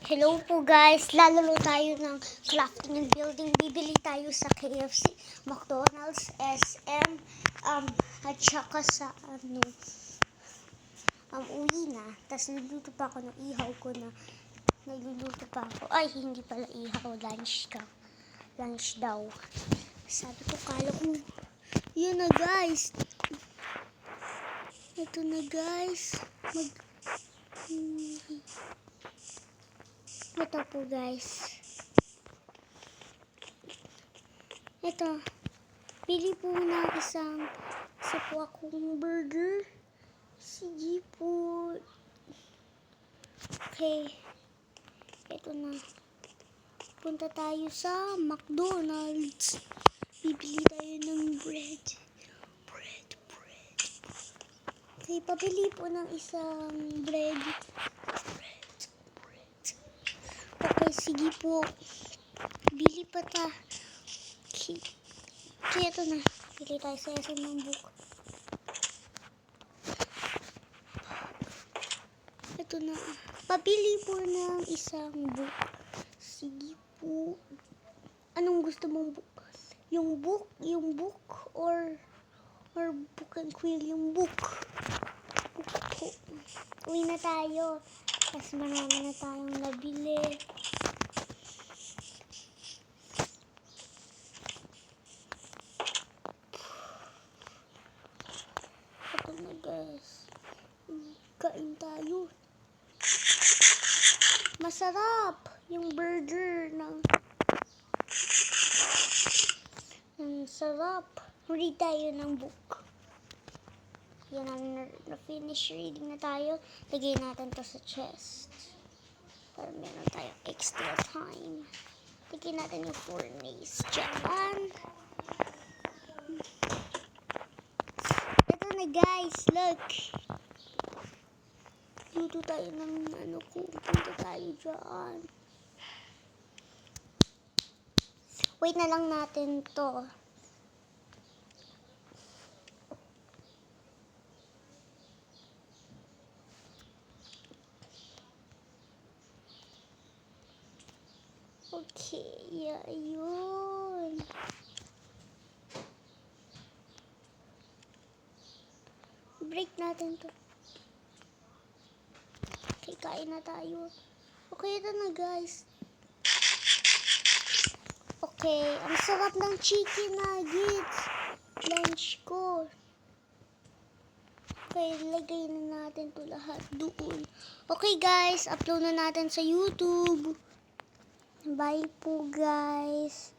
Hello po guys, lalaro tayo ng crafting and building. Bibili tayo sa KFC, McDonald's, SM, at saka sa uwi na. Tapos nagluluto pa ako ng ihaw ko na. Nagluluto pa ako. Ay, hindi pala ihaw, lunch ka. Lunch daw. Sabi ko, kala ko, yun na guys. Ito na guys. Ito po guys. Ito. Pili po ng isa po akong burger. Sige po. Okay. Ito na. Punta tayo sa McDonald's. Bibili tayo ng bread. Okay, pabili po ng isang bread. Okay, sige po. Bili pa ta. Okay, ito na. Bili tayo sa SM ng book. Ito na. Pabili po ng isang book. Sige po. Anong gusto mong book? Yung book, or book and quill, yung book. Po. Uwi na tayo. Tapos marami na tayong nabili. Ito na guys. Kain tayo. Masarap yung burger ng sarap. Read tayo ng book. Yan na finish reading na tayo. Lagay natin to sa chest. Para meron tayong extra time. Lagay natin yung furnace dyan. Ito na guys, look. Luto tayo ng punta tayo dyan. Wait na lang natin to. Okay, ayun. Break natin to. Okay, kain na tayo. Okay, ito na guys. Okay, ang sarap ng chicken nuggets. Lunch ko. Okay, lagay na natin to lahat doon. Okay guys, upload na natin sa YouTube. Bye po guys.